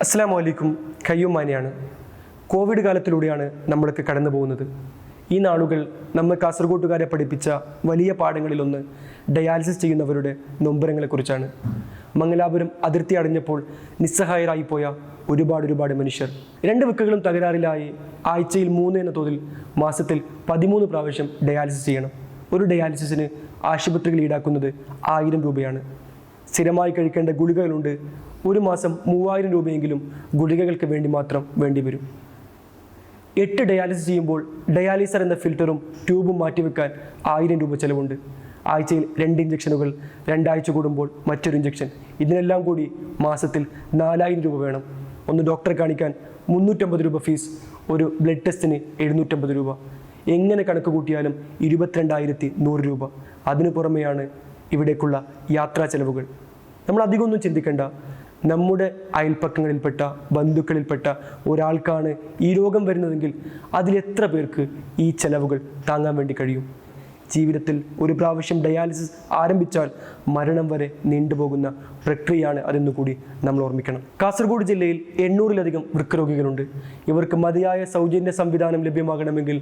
അസ്സലാമു അലൈക്കും. കയ്യുമാനിയാണ്. കോവിഡ് കാലത്തിലൂടെയാണ് നമ്മളൊക്കെ കടന്നു പോകുന്നത്. ഈ നാളുകൾ നമ്മൾ കാസർഗോട്ടുകാരെ പഠിപ്പിച്ച വലിയ പാഠങ്ങളിലൊന്ന് ഡയാലിസിസ് ചെയ്യുന്നവരുടെ നൊമ്പരങ്ങളെക്കുറിച്ചാണ്. മംഗലാപുരം അതിർത്തി അടഞ്ഞപ്പോൾ നിസ്സഹായരായി പോയ ഒരുപാട് മനുഷ്യർ. 2 വൃക്കകളും തകരാറിലായി ആഴ്ചയിൽ 3 എന്ന തോതിൽ മാസത്തിൽ 13 പ്രാവശ്യം ഡയാലിസിസ് ചെയ്യണം. ഒരു ഡയാലിസിസിന് ആശുപത്രികൾ ഈടാക്കുന്നത് 1000 രൂപയാണ്. സ്ഥിരമായി കഴിക്കേണ്ട ഗുളികകളുണ്ട്. ഒരു മാസം 3000 രൂപയെങ്കിലും ഗുളികകൾക്ക് വേണ്ടി മാത്രം വേണ്ടിവരും. 8 ഡയാലിസിസ് ചെയ്യുമ്പോൾ ഡയാലിസർ എന്ന ഫിൽറ്ററും ട്യൂബും മാറ്റിവെക്കാൻ 1000 രൂപ ചെലവുണ്ട്. ആഴ്ചയിൽ 2 ഇഞ്ചക്ഷനുകൾ, 2 ആഴ്ച കൂടുമ്പോൾ മറ്റൊരു ഇഞ്ചക്ഷൻ. ഇതിനെല്ലാം കൂടി മാസത്തിൽ 4000 രൂപ വേണം. ഒന്ന് ഡോക്ടറെ കാണിക്കാൻ 350 രൂപ ഫീസ്, ഒരു ബ്ലഡ് ടെസ്റ്റിന് 750 രൂപ. എങ്ങനെ കണക്ക് കൂട്ടിയാലും 22,100 രൂപ. അതിനു പുറമെയാണ് ഇവിടേക്കുള്ള യാത്രാ ചെലവുകൾ. നമ്മൾ അധികമൊന്നും ചിന്തിക്കേണ്ട. നമ്മുടെ അയൽപ്പക്കങ്ങളിൽപ്പെട്ട ബന്ധുക്കളിൽപ്പെട്ട ഒരാൾക്കാണ് ഈ രോഗം വരുന്നതെങ്കിൽ അതിലെത്ര പേർക്ക് ഈ ചെലവുകൾ താങ്ങാൻ വേണ്ടി കഴിയും? ജീവിതത്തിൽ ഒരു പ്രാവശ്യം ഡയാലിസിസ് ആരംഭിച്ചാൽ മരണം വരെ നീണ്ടുപോകുന്ന പ്രക്രിയയാണ് അതെന്നുകൂടി നമ്മൾ ഓർമ്മിക്കണം. കാസർഗോഡ് ജില്ലയിൽ 800-ലധികം വൃക്കരോഗികളുണ്ട്. ഇവർക്ക് മതിയായ സൗജന്യ സംവിധാനം ലഭ്യമാകണമെങ്കിൽ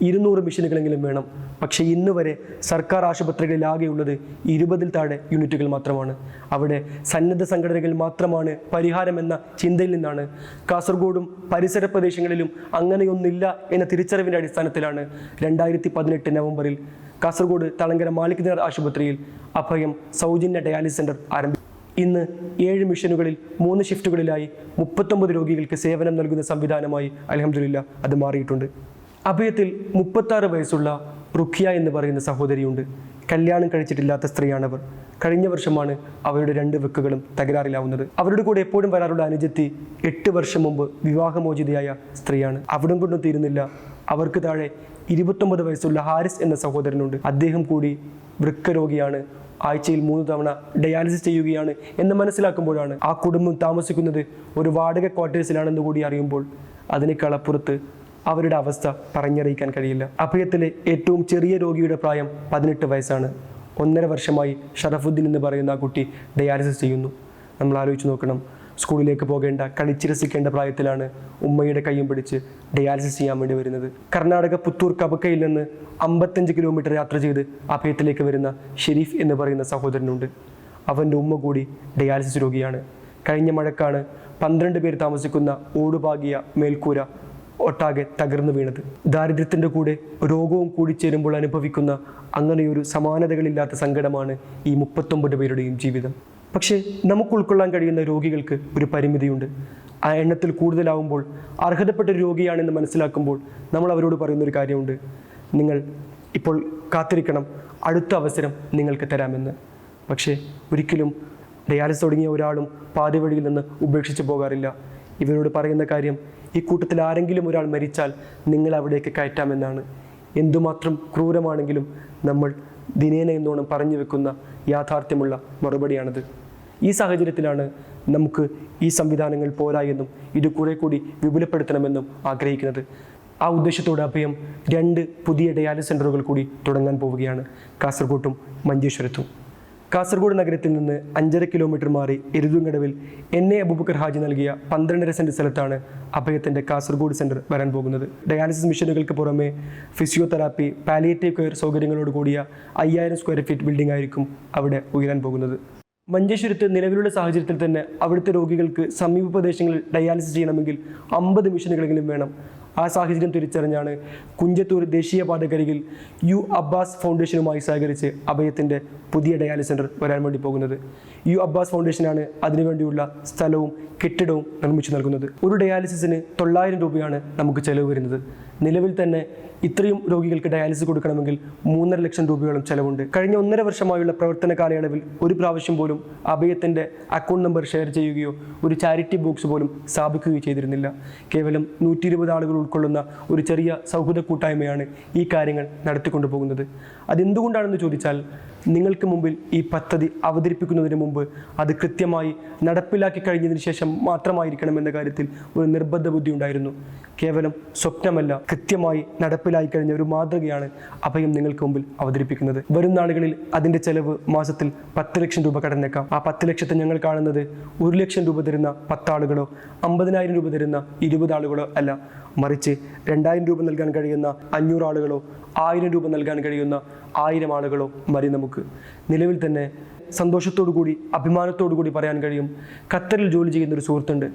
200 മെഷീനുകളെങ്കിലും വേണം. പക്ഷേ ഇന്ന് വരെ സർക്കാർ ആശുപത്രികളിലാകെയുള്ളത് 20-ൽ താഴെ യൂണിറ്റുകൾ മാത്രമാണ്. അവിടെ സന്നദ്ധ സംഘടനകൾ മാത്രമാണ് പരിഹാരമെന്ന ചിന്തയിൽ നിന്നാണ് കാസർഗോഡും പരിസര പ്രദേശങ്ങളിലും അങ്ങനെയൊന്നില്ല എന്ന തിരിച്ചറിവിൻ്റെ അടിസ്ഥാനത്തിലാണ് 2018 നവംബറിൽ കാസർഗോഡ് തളങ്കര മാലിക് നഗർ ആശുപത്രിയിൽ അഭയം സൗജന്യ ഡയാലിസിസ് സെന്റർ ആരംഭിച്ചു. ഇന്ന് 7 മെഷീനുകളിൽ 3 ഷിഫ്റ്റുകളിലായി 39 രോഗികൾക്ക് സേവനം നൽകുന്ന സംവിധാനമായി അൽഹംദുലില്ലാ അത് മാറിയിട്ടുണ്ട്. അഭയത്തിൽ 36 വയസ്സുള്ള റുഖിയ എന്ന് പറയുന്ന സഹോദരിയുണ്ട്. കല്യാണം കഴിച്ചിട്ടില്ലാത്ത സ്ത്രീയാണവർ. കഴിഞ്ഞ വർഷമാണ് അവരുടെ 2 വൃക്കകളും തകരാറിലാവുന്നത്. അവരുടെ കൂടെ എപ്പോഴും വരാറുള്ള അനുജത്തി 8 വർഷം മുമ്പ് വിവാഹമോചിതയായ സ്ത്രീയാണ്. അവിടം കൊണ്ടും തീരുന്നില്ല. അവർക്ക് താഴെ 29 വയസ്സുള്ള ഹാരിസ് എന്ന സഹോദരനുണ്ട്. അദ്ദേഹം കൂടി വൃക്ക രോഗിയാണ്. ആഴ്ചയിൽ 3 തവണ ഡയാലിസിസ് ചെയ്യുകയാണ് എന്ന് മനസ്സിലാക്കുമ്പോഴാണ് ആ കുടുംബം താമസിക്കുന്നത് ഒരു വാടക ക്വാർട്ടേഴ്സിലാണെന്ന് കൂടി അറിയുമ്പോൾ അതിനേക്കാൾ അപ്പുറത്ത് അവരുടെ അവസ്ഥ പറഞ്ഞറിയിക്കാൻ കഴിയില്ല. അഭയത്തിലെ ഏറ്റവും ചെറിയ രോഗിയുടെ പ്രായം 18 വയസ്സാണ്. 1.5 വർഷമായി ഷറഫുദ്ദീൻ എന്ന് പറയുന്ന ആ കുട്ടി ഡയാലിസിസ് ചെയ്യുന്നു. നമ്മൾ ആലോചിച്ച് നോക്കണം. സ്കൂളിലേക്ക് പോകേണ്ട, കളിച്ചിരസിക്കേണ്ട പ്രായത്തിലാണ് ഉമ്മയുടെ കയ്യും പിടിച്ച് ഡയാലിസിസ് ചെയ്യാൻ വേണ്ടി വരുന്നത്. കർണാടക പുത്തൂർ കബക്കയിൽ നിന്ന് 55 കിലോമീറ്റർ യാത്ര ചെയ്ത് അഭയത്തിലേക്ക് വരുന്ന ഷെരീഫ് എന്ന് പറയുന്ന സഹോദരനുണ്ട്. അവൻ്റെ ഉമ്മ കൂടി ഡയാലിസിസ് രോഗിയാണ്. കഴിഞ്ഞ മഴക്കാണ് 12 പേർ താമസിക്കുന്ന ഓടുപാകിയ മേൽക്കൂര ഒട്ടാകെ തകർന്നു വീണത്. ദാരിദ്ര്യത്തിൻ്റെ കൂടെ രോഗവും കൂടിച്ചേരുമ്പോൾ അനുഭവിക്കുന്ന അങ്ങനെയൊരു സമാനതകളില്ലാത്ത സങ്കടമാണ് ഈ 39 പേരുടെയും ജീവിതം. പക്ഷേ നമുക്ക് ഉൾക്കൊള്ളാൻ കഴിയുന്ന രോഗികൾക്ക് ഒരു പരിമിതിയുണ്ട്. ആ എണ്ണത്തിൽ കൂടുതലാവുമ്പോൾ അർഹതപ്പെട്ട ഒരു രോഗിയാണെന്ന് മനസ്സിലാക്കുമ്പോൾ നമ്മൾ അവരോട് പറയുന്നൊരു കാര്യമുണ്ട്. നിങ്ങൾ ഇപ്പോൾ കാത്തിരിക്കണം, അടുത്ത അവസരം നിങ്ങൾക്ക് തരാമെന്ന്. പക്ഷേ ഒരിക്കലും ഡയാലിസിസ് തുടങ്ങിയ ഒരാളും പാതി വഴിയിൽ നിന്ന് ഉപേക്ഷിച്ച് പോകാറില്ല. ഇവരോട് പറയുന്ന കാര്യം, ഈ കൂട്ടത്തിൽ ആരെങ്കിലും ഒരാൾ മരിച്ചാൽ നിങ്ങൾ അവിടേക്ക് കയറ്റാമെന്നാണ്. എന്തുമാത്രം ക്രൂരമാണെങ്കിലും നമ്മൾ ദിനേന എന്നോണം പറഞ്ഞു വെക്കുന്ന യാഥാർത്ഥ്യമുള്ള മറുപടിയാണത്. ഈ സാഹചര്യത്തിലാണ് നമുക്ക് ഈ സംവിധാനങ്ങൾ പോരാ എന്നും ഇത് കുറെ കൂടി വിപുലപ്പെടുത്തണമെന്നും ആഗ്രഹിക്കുന്നത്. ആ ഉദ്ദേശത്തോടെ അഭയം 2 പുതിയ ഡയാലിസിസ് സെൻ്ററുകൾ കൂടി തുടങ്ങാൻ പോവുകയാണ്, കാസർഗോട്ടും മഞ്ചേശ്വരത്തും. കാസർഗോഡ് നഗരത്തിൽ നിന്ന് 5.5 കിലോമീറ്റർ മാറി എരുതുങ്കടവിൽ എന്നെ അബൂബക്കർ ഹാജി നൽകിയ 12.5 സെൻറ്റ് സ്ഥലത്താണ് അഭയത്തിൻ്റെ കാസർഗോഡ് സെൻറ്റർ വരാൻ പോകുന്നത്. ഡയാലിസിസ് മെഷീനുകൾക്ക് പുറമെ ഫിസിയോതെറാപ്പി, പാലിയേറ്റീവ് കെയർ സൗകര്യങ്ങളോട് കൂടിയ 5000 സ്ക്വയർ ഫീറ്റ് ബിൽഡിംഗ് ആയിരിക്കും അവിടെ ഉയരാൻ പോകുന്നത്. മഞ്ചേശ്വരത്ത് നിലവിലുള്ള സാഹചര്യത്തിൽ തന്നെ അവിടുത്തെ രോഗികൾക്ക് സമീപ പ്രദേശങ്ങളിൽ ഡയാലിസിസ് ചെയ്യണമെങ്കിൽ 50 മെഷീനുകളെങ്കിലും വേണം. ആ സാഹചര്യം തിരിച്ചറിഞ്ഞാണ് കുഞ്ചത്തൂർ ദേശീയപാതക്കരികിൽ യു അബ്ബാസ് ഫൗണ്ടേഷനുമായി സഹകരിച്ച് അഭയത്തിൻ്റെ പുതിയ ഡയാലിസിസ് സെൻ്റർ വരാൻ വേണ്ടി പോകുന്നത്. യു അബ്ബാസ് ഫൗണ്ടേഷനാണ് അതിനുവേണ്ടിയുള്ള സ്ഥലവും കെട്ടിടവും നിർമ്മിച്ചു നൽകുന്നത്. ഒരു ഡയാലിസിസിന് 900 രൂപയാണ് നമുക്ക് ചെലവ് വരുന്നത്. നിലവിൽ തന്നെ ഇത്രയും രോഗികൾക്ക് ഡയാലിസിസ് കൊടുക്കണമെങ്കിൽ 3.5 ലക്ഷം രൂപയോളം ചെലവുണ്ട്. കഴിഞ്ഞ 1.5 വർഷമായുള്ള പ്രവർത്തന കാലയളവിൽ ഒരു പ്രാവശ്യം പോലും അഭയത്തിൻ്റെ അക്കൗണ്ട് നമ്പർ ഷെയർ ചെയ്യുകയോ ഒരു ചാരിറ്റി ബോക്സ് പോലും സ്ഥാപിക്കുകയോ ചെയ്തിരുന്നില്ല. കേവലം 120 ആളുകൾ ഉൾക്കൊള്ളുന്ന ഒരു ചെറിയ സൗഹൃദ കൂട്ടായ്മയാണ് ഈ കാര്യങ്ങൾ നടത്തിക്കൊണ്ടു പോകുന്നത്. അതെന്തുകൊണ്ടാണെന്ന് ചോദിച്ചാൽ നിങ്ങൾക്ക് മുമ്പിൽ ഈ പദ്ധതി അവതരിപ്പിക്കുന്നതിന് മുമ്പ് അത് കൃത്യമായി നടപ്പിലാക്കി കഴിഞ്ഞതിന് ശേഷം മാത്രമായിരിക്കണം എന്ന കാര്യത്തിൽ ഒരു നിർബന്ധ ബുദ്ധി ഉണ്ടായിരുന്നു. കേവലം സ്വപ്നമല്ല, കൃത്യമായി നടപ്പിലായി കഴിഞ്ഞ ഒരു മാതൃകയാണ് അഭയം നിങ്ങൾക്ക് മുമ്പിൽ അവതരിപ്പിക്കുന്നത്. വരും നാളുകളിൽ അതിൻ്റെ ചെലവ് മാസത്തിൽ 10 ലക്ഷം രൂപ കടന്നേക്കാം. ആ 10 ലക്ഷത്തെ ഞങ്ങൾ കാണുന്നത് 1 ലക്ഷം രൂപ തരുന്ന 10 ആളുകളോ 50,000 രൂപ തരുന്ന 20 ആളുകളോ അല്ല, മറിച്ച് 2,000 രൂപ നൽകാൻ കഴിയുന്ന 500 ആളുകളോ 1,000 രൂപ നൽകാൻ കഴിയുന്ന 1000 ആളുകളോ മതി നമുക്ക്. നിലവിൽ തന്നെ സന്തോഷത്തോടു കൂടി അഭിമാനത്തോടു കൂടി പറയാൻ കഴിയും, ഖത്തറിൽ ജോലി ചെയ്യുന്ന ഒരു സുഹൃത്തുണ്ട്.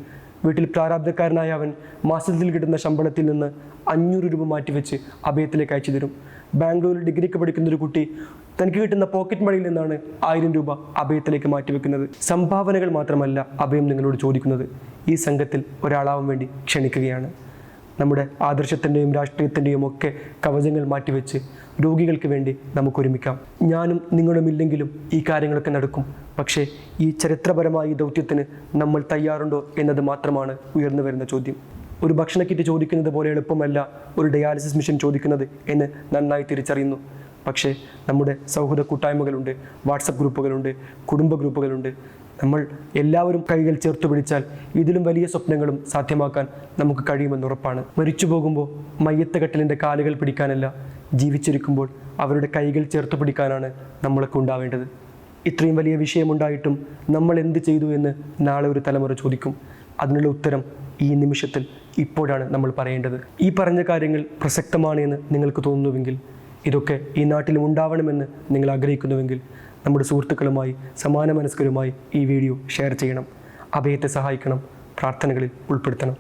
വീട്ടിൽ പ്രാരാബ്ധക്കാരനായ അവൻ മാസത്തിൽ കിട്ടുന്ന ശമ്പളത്തിൽ നിന്ന് 500 രൂപ മാറ്റിവെച്ച് അഭയത്തിലേക്ക് അയച്ചു തരും. ബാംഗ്ലൂരിൽ ഡിഗ്രിക്ക് പഠിക്കുന്ന ഒരു കുട്ടി തനിക്ക് കിട്ടുന്ന പോക്കറ്റ് മണിയിൽ നിന്നാണ് 1000 രൂപ അഭയത്തിലേക്ക് മാറ്റിവെക്കുന്നത്. സംഭാവനകൾ മാത്രമല്ല അഭയം നിങ്ങളോട് ചോദിക്കുന്നത്, ഈ സംഘത്തിൽ ഒരാളാവാൻ വേണ്ടി ക്ഷണിക്കുകയാണ്. നമ്മുടെ ആദർശത്തിൻ്റെയും രാഷ്ട്രീയത്തിൻ്റെയും ഒക്കെ കവചങ്ങൾ മാറ്റിവെച്ച് രോഗികൾക്ക് വേണ്ടി നമുക്ക് ഒരുമിക്കാം. ഞാനും നിങ്ങളും ഇല്ലെങ്കിലും ഈ കാര്യങ്ങളൊക്കെ നടക്കും. പക്ഷേ ഈ ചരിത്രപരമായ ഈ ദൗത്യത്തിന് നമ്മൾ തയ്യാറുണ്ടോ എന്നത് മാത്രമാണ് ഉയർന്നു വരുന്ന ചോദ്യം. ഒരു ഭക്ഷണ കിറ്റ് ചോദിക്കുന്നത് പോലെ എളുപ്പമല്ല ഒരു ഡയാലിസിസ് മിഷൻ ചോദിക്കുന്നത് എന്ന് നന്നായി തിരിച്ചറിയുന്നു. പക്ഷേ നമ്മുടെ സൗഹൃദ കൂട്ടായ്മകളുണ്ട്, വാട്സപ്പ് ഗ്രൂപ്പുകളുണ്ട്, കുടുംബ ഗ്രൂപ്പുകളുണ്ട്. നമ്മൾ എല്ലാവരും കൈകൾ ചേർത്ത് പിടിച്ചാൽ ഇതിലും വലിയ സ്വപ്നങ്ങളും സാധ്യമാക്കാൻ നമുക്ക് കഴിയുമെന്ന് ഉറപ്പാണ്. മരിച്ചു പോകുമ്പോൾ മയ്യത്ത് കട്ടിലിൻ്റെ കാലുകൾ പിടിക്കാനല്ല, ജീവിച്ചിരിക്കുമ്പോൾ അവരുടെ കൈകൾ ചേർത്ത് പിടിക്കാനാണ് നമ്മളൊക്കെ ഉണ്ടാവേണ്ടത്. ഇത്രയും വലിയ വിഷയമുണ്ടായിട്ടും നമ്മൾ എന്ത് ചെയ്തു എന്ന് നാളെ ഒരു തലമുറ ചോദിക്കും. അതിനുള്ള ഉത്തരം ഈ നിമിഷത്തിൽ ഇപ്പോഴാണ് നമ്മൾ പറയേണ്ടത്. ഈ പറഞ്ഞ കാര്യങ്ങൾ പ്രസക്തമാണ് എന്ന് നിങ്ങൾക്ക് തോന്നുന്നുവെങ്കിൽ, ഇതൊക്കെ ഈ നാട്ടിലും ഉണ്ടാവണമെന്ന് നിങ്ങൾ ആഗ്രഹിക്കുന്നുവെങ്കിൽ, നമ്മുടെ സുഹൃത്തുക്കളുമായി സമാന മനസ്കരുമായി ഈ വീഡിയോ ഷെയർ ചെയ്യണം. അഭയത്തെ സഹായിക്കണം, പ്രാർത്ഥനകളിൽ ഉൾപ്പെടുത്തണം.